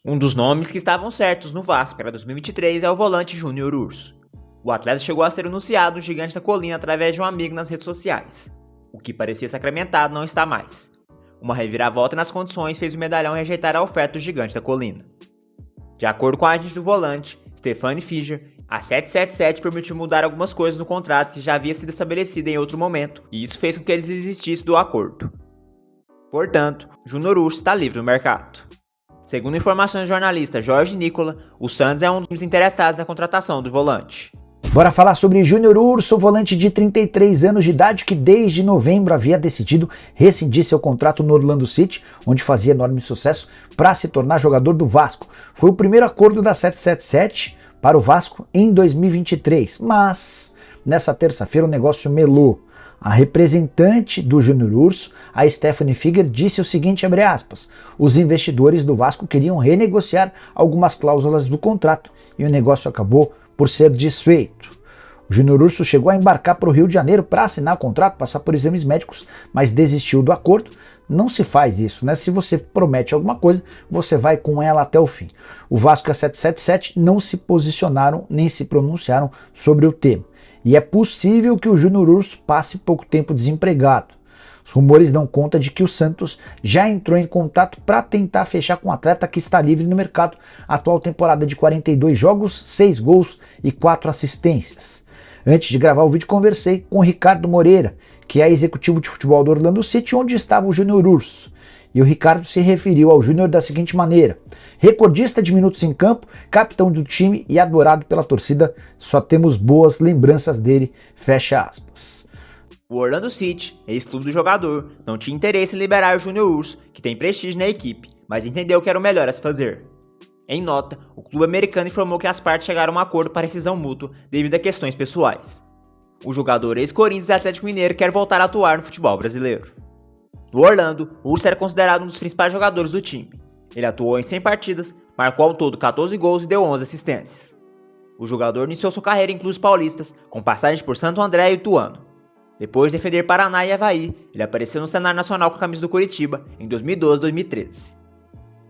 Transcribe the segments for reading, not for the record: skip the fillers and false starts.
Um dos nomes que estavam certos no Vasco para 2023 é o volante Júnior Urso. O atleta chegou a ser anunciado no Gigante da Colina através de um amigo nas redes sociais. O que parecia sacramentado não está mais. Uma reviravolta nas condições fez o medalhão rejeitar a oferta do Gigante da Colina. De acordo com a agente do volante, Stefanie Fischer, a 777 permitiu mudar algumas coisas no contrato que já havia sido estabelecida em outro momento, e isso fez com que eles desistissem do acordo. Portanto, Júnior Urso está livre no mercado. Segundo informações do jornalista Jorge Nicola, o Santos é um dos interessados na contratação do volante. Bora falar sobre Júnior Urso, volante de 33 anos de idade que desde novembro havia decidido rescindir seu contrato no Orlando City, onde fazia enorme sucesso, para se tornar jogador do Vasco. Foi o primeiro acordo da 777 para o Vasco em 2023, mas nessa terça-feira o negócio melou. A representante do Júnior Urso, a Stefanie Fischer, disse o seguinte, abre aspas, os investidores do Vasco queriam renegociar algumas cláusulas do contrato e o negócio acabou por ser desfeito. O Júnior Urso chegou a embarcar para o Rio de Janeiro para assinar o contrato, passar por exames médicos, mas desistiu do acordo. Não se faz isso, né? Se você promete alguma coisa, você vai com ela até o fim. O Vasco e a 777 não se posicionaram nem se pronunciaram sobre o tema. E é possível que o Júnior Urso passe pouco tempo desempregado. Os rumores dão conta de que o Santos já entrou em contato para tentar fechar com o atleta que está livre no mercado. Atual temporada de 42 jogos, 6 gols e 4 assistências. Antes de gravar o vídeo, conversei com o Ricardo Moreira, que é executivo de futebol do Orlando City, onde estava o Júnior Urso. E o Ricardo se referiu ao Júnior da seguinte maneira: recordista de minutos em campo, capitão do time e adorado pela torcida, só temos boas lembranças dele, fecha aspas. O Orlando City, ex-clube do jogador, não tinha interesse em liberar o Júnior Urso, que tem prestígio na equipe, mas entendeu que era o melhor a se fazer. Em nota, o clube americano informou que as partes chegaram a um acordo para rescisão mútua devido a questões pessoais. O jogador ex-Corinthians e Atlético Mineiro quer voltar a atuar no futebol brasileiro. No Orlando, o Urso era considerado um dos principais jogadores do time. Ele atuou em 100 partidas, marcou ao todo 14 gols e deu 11 assistências. O jogador iniciou sua carreira em clubes paulistas, com passagem por Santo André e Ituano. Depois de defender Paraná e Avaí, ele apareceu no cenário nacional com a camisa do Coritiba em 2012 e 2013.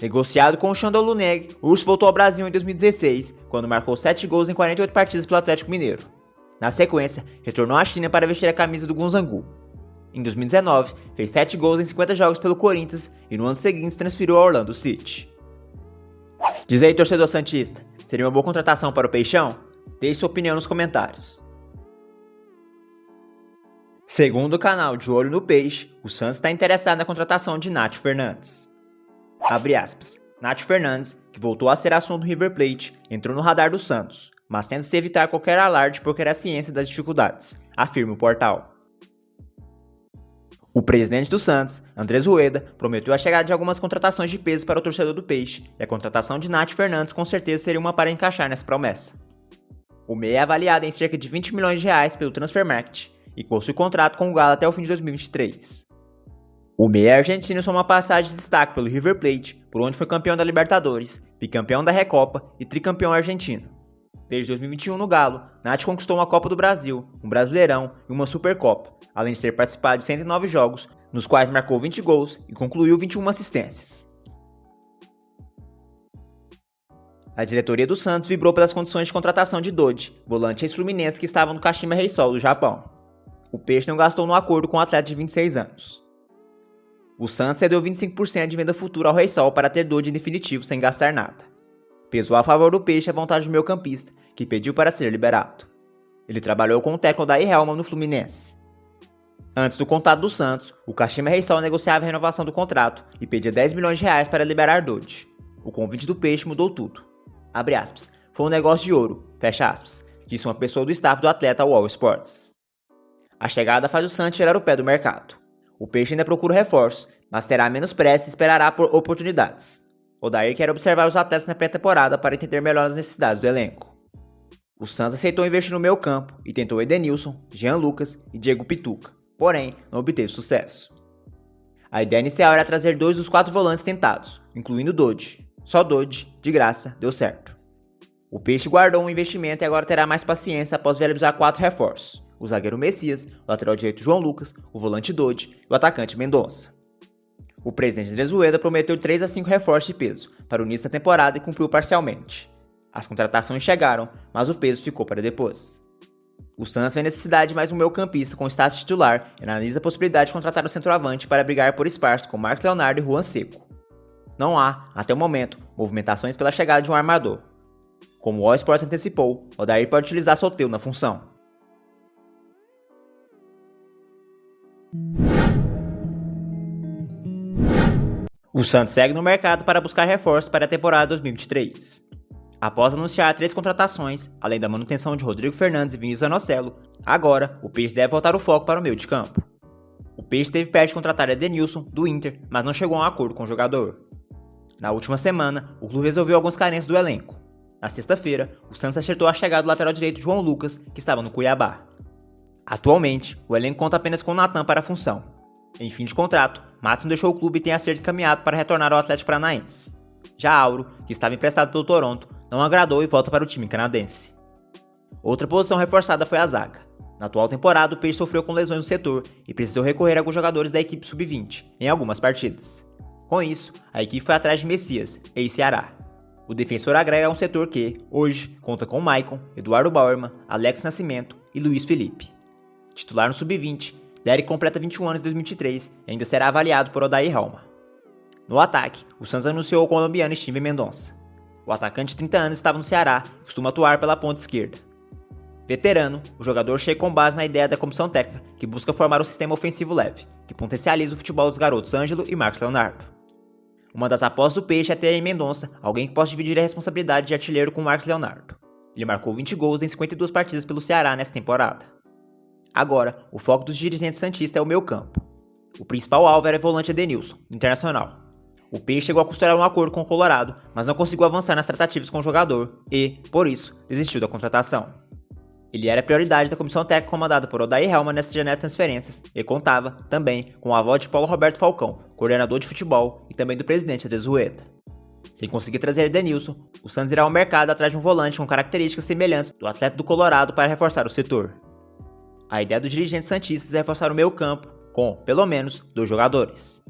Negociado com o Shandong Luneng, o Urso voltou ao Brasil em 2016, quando marcou 7 gols em 48 partidas pelo Atlético Mineiro. Na sequência, retornou à China para vestir a camisa do Gunzhangou. Em 2019, fez 7 gols em 50 jogos pelo Corinthians e no ano seguinte se transferiu ao Orlando City. Diz aí, torcedor santista, seria uma boa contratação para o Peixão? Deixe sua opinião nos comentários. Segundo o canal De Olho no Peixe, o Santos está interessado na contratação de Nátio Fernandes. Abre aspas. Nátio Fernandes, que voltou a ser assunto do River Plate, entrou no radar do Santos, mas tenta-se evitar qualquer alarde porque era ciência das dificuldades, afirma o portal. O presidente do Santos, Andrés Rueda, prometeu a chegada de algumas contratações de peso para o torcedor do Peixe, e a contratação de Nátio Fernandes com certeza seria uma para encaixar nessa promessa. O meia é avaliado em cerca de 20 milhões de reais pelo Transfermarkt e possui contrato com o Galo até o fim de 2023. O meia argentino soma uma passagem de destaque pelo River Plate, por onde foi campeão da Libertadores, bicampeão da Recopa e tricampeão argentino. Desde 2021 no Galo, Nátio conquistou uma Copa do Brasil, um Brasileirão e uma Supercopa, além de ter participado de 109 jogos, nos quais marcou 20 gols e concluiu 21 assistências. A diretoria do Santos vibrou pelas condições de contratação de Dodge, volante ex-fluminense que estava no Kashima Reysol do Japão. O Peixe não gastou no acordo com o atleta de 26 anos. O Santos cedeu 25% de venda futura ao Reysol para ter Dodge em definitivo sem gastar nada. Pesou a favor do Peixe a vontade do meio-campista, que pediu para ser liberado. Ele trabalhou com o técnico Daí Helman no Fluminense. Antes do contato do Santos, o Kashima Reysol negociava a renovação do contrato e pedia 10 milhões de reais para liberar Dodge. O convite do Peixe mudou tudo. Abre aspas. Foi um negócio de ouro, fecha aspas, disse uma pessoa do staff do atleta ao All Sports. A chegada faz o Santos tirar o pé do mercado. O Peixe ainda procura reforços, mas terá menos pressa e esperará por oportunidades. Odair quer observar os atletas na pré-temporada para entender melhor as necessidades do elenco. O Santos aceitou investir no meio campo e tentou Edenilson, Jean Lucas e Diego Pituca, porém não obteve sucesso. A ideia inicial era trazer 2 dos 4 volantes tentados, incluindo Dodge. Só Dodge, de graça, deu certo. O Peixe guardou um investimento e agora terá mais paciência após viabilizar 4 reforços: o zagueiro Messias, o lateral direito João Lucas, o volante Dodge e o atacante Mendonça. O presidente Andrés Rueda prometeu 3 a 5 reforços de peso para o início da temporada e cumpriu parcialmente. As contratações chegaram, mas o peso ficou para depois. O Santos vê necessidade de mais um meio-campista com status titular e analisa a possibilidade de contratar um centroavante para brigar por espaço com Marcos Leonardo e Juan Seco. Não há, até o momento, movimentações pela chegada de um armador. Como o All Sports antecipou, Odair pode utilizar Soteldo na função. O Santos segue no mercado para buscar reforços para a temporada 2023. Após anunciar 3 contratações, além da manutenção de Rodrigo Fernandes e Vinícius Anocelo, agora o Peixe deve voltar o foco para o meio de campo. O Peixe esteve perto de contratar Edenilson, do Inter, mas não chegou a um acordo com o jogador. Na última semana, o clube resolveu algumas carências do elenco. Na sexta-feira, o Santos acertou a chegada do lateral direito João Lucas, que estava no Cuiabá. Atualmente, o elenco conta apenas com o Natan para a função. Em fim de contrato, Matheus deixou o clube e tem a ser encaminhado para retornar ao Atlético Paranaense. Já Auro, que estava emprestado pelo Toronto, não agradou e volta para o time canadense. Outra posição reforçada foi a zaga. Na atual temporada, o Peixe sofreu com lesões no setor e precisou recorrer a alguns jogadores da equipe sub-20 em algumas partidas. Com isso, a equipe foi atrás de Messias, ex-Ceará. O defensor agrega um setor que, hoje, conta com Maicon, Eduardo Bauerman, Alex Nascimento e Luiz Felipe. Titular no sub-20, Derek completa 21 anos em 2023 e ainda será avaliado por Odair Helma. No ataque, o Santos anunciou o colombiano Steven Mendonça. O atacante de 30 anos estava no Ceará e costuma atuar pela ponta esquerda. Veterano, o jogador chega com base na ideia da comissão técnica que busca formar um sistema ofensivo leve, que potencializa o futebol dos garotos Ângelo e Marcos Leonardo. Uma das apostas do Peixe é ter em Mendonça alguém que possa dividir a responsabilidade de artilheiro com Marcos Leonardo. Ele marcou 20 gols em 52 partidas pelo Ceará nessa temporada. Agora, o foco dos dirigentes santistas é o meio campo. O principal alvo era o volante Edenilson, do Internacional. O Peixe chegou a costurar um acordo com o Colorado, mas não conseguiu avançar nas tratativas com o jogador e, por isso, desistiu da contratação. Ele era a prioridade da comissão técnica comandada por Odair Helma nessa janela de transferências e contava, também, com o avó de Paulo Roberto Falcão, coordenador de futebol e também do presidente Andrés Rueda. Sem conseguir trazer Edenilson, o Santos irá ao mercado atrás de um volante com características semelhantes do atleta do Colorado para reforçar o setor. A ideia dos dirigentes santistas é reforçar o meio campo com, pelo menos, 2 jogadores.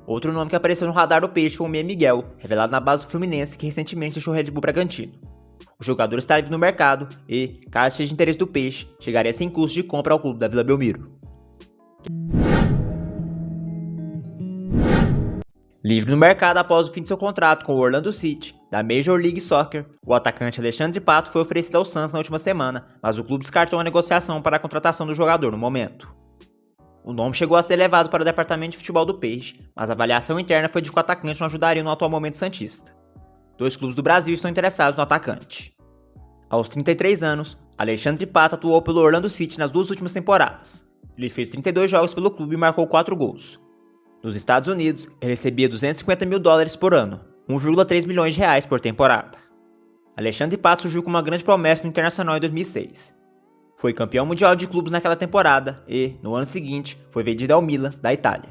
Outro nome que apareceu no radar do Peixe foi o Meia Miguel, revelado na base do Fluminense que recentemente deixou o Red Bull Bragantino. O jogador está livre no mercado e, caso seja de interesse do Peixe, chegaria sem custo de compra ao clube da Vila Belmiro. Livre no mercado após o fim de seu contrato com o Orlando City, da Major League Soccer, o atacante Alexandre Pato foi oferecido ao Santos na última semana, mas o clube descartou a negociação para a contratação do jogador no momento. O nome chegou a ser levado para o departamento de futebol do Peixe, mas a avaliação interna foi de que o atacante não ajudaria no atual momento santista. 2 clubes do Brasil estão interessados no atacante. Aos 33 anos, Alexandre Pato atuou pelo Orlando City nas 2 últimas temporadas. Ele fez 32 jogos pelo clube e marcou 4 gols. Nos Estados Unidos, ele recebia $250 mil por ano, 1,3 milhões de reais por temporada. Alexandre Pato surgiu como uma grande promessa no Internacional em 2006. Foi campeão mundial de clubes naquela temporada e, no ano seguinte, foi vendido ao Milan, da Itália.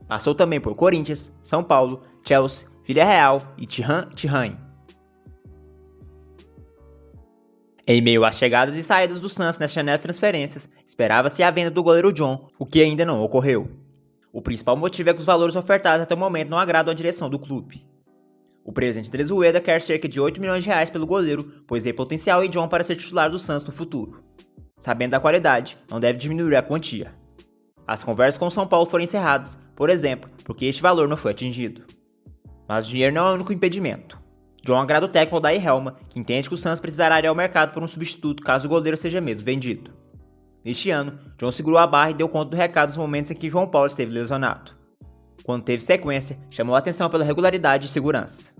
Passou também por Corinthians, São Paulo, Chelsea, Villarreal e Tirana. Em meio às chegadas e saídas do Santos nessa janela de transferências, esperava-se a venda do goleiro John, o que ainda não ocorreu. O principal motivo é que os valores ofertados até o momento não agradam a direção do clube. O presidente Andrés Rueda quer cerca de 8 milhões de reais pelo goleiro, pois vê potencial em John para ser titular do Santos no futuro. Sabendo da qualidade, não deve diminuir a quantia. As conversas com o São Paulo foram encerradas, por exemplo, porque este valor não foi atingido. Mas o dinheiro não é o único impedimento. John agrada o técnico Odair Helma, que entende que o Santos precisará ir ao mercado por um substituto caso o goleiro seja mesmo vendido. Neste ano, John segurou a barra e deu conta do recado nos momentos em que João Paulo esteve lesionado. Quando teve sequência, chamou a atenção pela regularidade e segurança.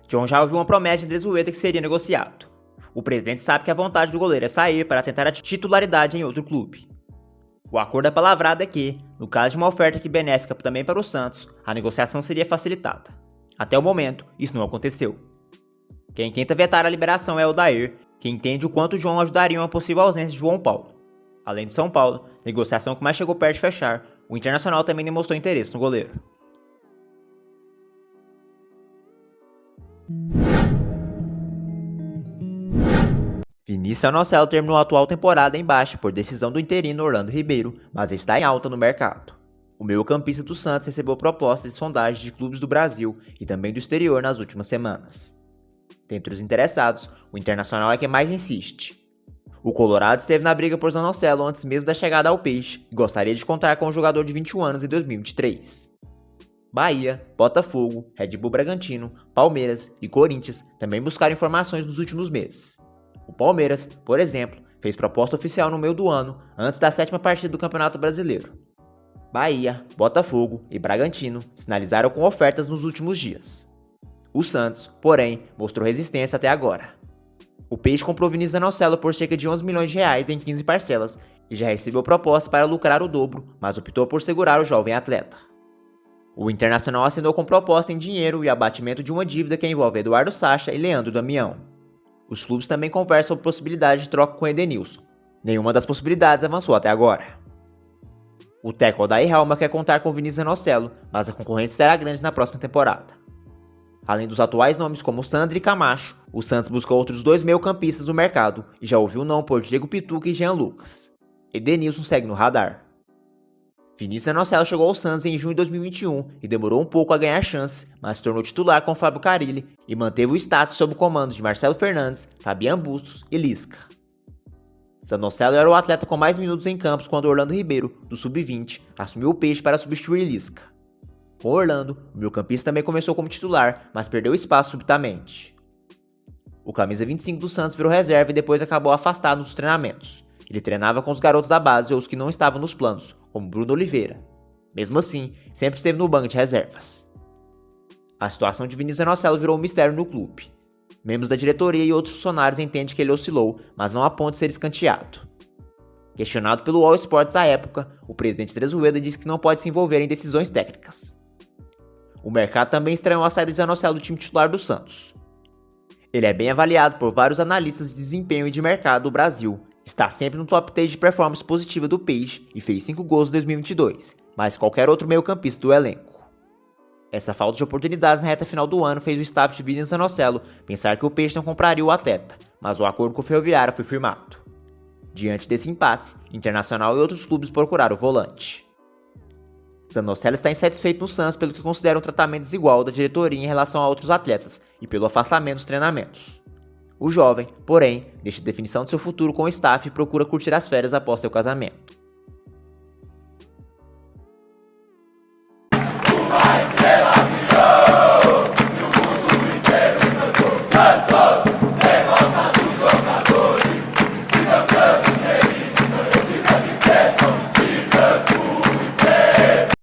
John já ouviu uma promessa de Andrés Rueda que seria negociado. O presidente sabe que a vontade do goleiro é sair para tentar a titularidade em outro clube. O acordo apalavrado é que, no caso de uma oferta que benéfica também para o Santos, a negociação seria facilitada. Até o momento, isso não aconteceu. Quem tenta vetar a liberação é o Odair, que entende o quanto o João ajudaria em uma possível ausência de João Paulo. Além de São Paulo, negociação que mais chegou perto de fechar, o Internacional também demonstrou interesse no goleiro. Vinícius Anocelo terminou a atual temporada em baixa por decisão do interino Orlando Ribeiro, mas está em alta no mercado. O meio-campista do Santos recebeu propostas de sondagem de clubes do Brasil e também do exterior nas últimas semanas. Dentre os interessados, o Internacional é quem mais insiste. O Colorado esteve na briga por Zanocelo antes mesmo da chegada ao Peixe e gostaria de contar com o jogador de 21 anos em 2023. Bahia, Botafogo, Red Bull Bragantino, Palmeiras e Corinthians também buscaram informações nos últimos meses. O Palmeiras, por exemplo, fez proposta oficial no meio do ano, antes da 7ª partida do Campeonato Brasileiro. Bahia, Botafogo e Bragantino sinalizaram com ofertas nos últimos dias. O Santos, porém, mostrou resistência até agora. O Peixe comprou Vinícius Zanocelo por cerca de 11 milhões de reais em 15 parcelas e já recebeu propostas para lucrar o dobro, mas optou por segurar o jovem atleta. O Internacional assinou com proposta em dinheiro e abatimento de uma dívida que envolve Eduardo Sacha e Leandro Damião. Os clubes também conversam sobre possibilidade de troca com Edenilson. Nenhuma das possibilidades avançou até agora. O técnico Odair Helma quer contar com Vinícius Zanocelo, mas a concorrência será grande na próxima temporada. Além dos atuais nomes como Sandri e Camacho, o Santos buscou outros 2 meio-campistas no mercado e já ouviu não por Diego Pituca e Jean Lucas. Edenilson segue no radar. Vinícius Zanocelo chegou ao Santos em junho de 2021 e demorou um pouco a ganhar chance, mas se tornou titular com Fábio Carille e manteve o status sob o comando de Marcelo Fernandes, Fabian Bustos e Lisca. Zanocelo era o atleta com mais minutos em campos quando Orlando Ribeiro, do Sub-20, assumiu o Peixe para substituir Lisca. Com Orlando, o meio-campista também começou como titular, mas perdeu espaço subitamente. O camisa 25 do Santos virou reserva e depois acabou afastado dos treinamentos. Ele treinava com os garotos da base ou os que não estavam nos planos, como Bruno Oliveira. Mesmo assim, sempre esteve no banco de reservas. A situação de Vinícius Zanocelo virou um mistério no clube. Membros da diretoria e outros funcionários entendem que ele oscilou, mas não a ponto de ser escanteado. Questionado pelo All Sports à época, o presidente Trezueda disse que não pode se envolver em decisões técnicas. O mercado também estranhou a saída de Zanocelo do time titular do Santos. Ele é bem avaliado por vários analistas de desempenho e de mercado do Brasil, está sempre no top 10 de performance positiva do Peixe e fez 5 gols em 2022, mais qualquer outro meio-campista do elenco. Essa falta de oportunidades na reta final do ano fez o staff de Vinícius Zanocelo pensar que o Peixe não compraria o atleta, mas o acordo com o Ferroviário foi firmado. Diante desse impasse, Internacional e outros clubes procuraram o volante. Zanocelo está insatisfeito no Santos pelo que considera um tratamento desigual da diretoria em relação a outros atletas e pelo afastamento dos treinamentos. O jovem, porém, deixa a definição de seu futuro com o staff e procura curtir as férias após seu casamento.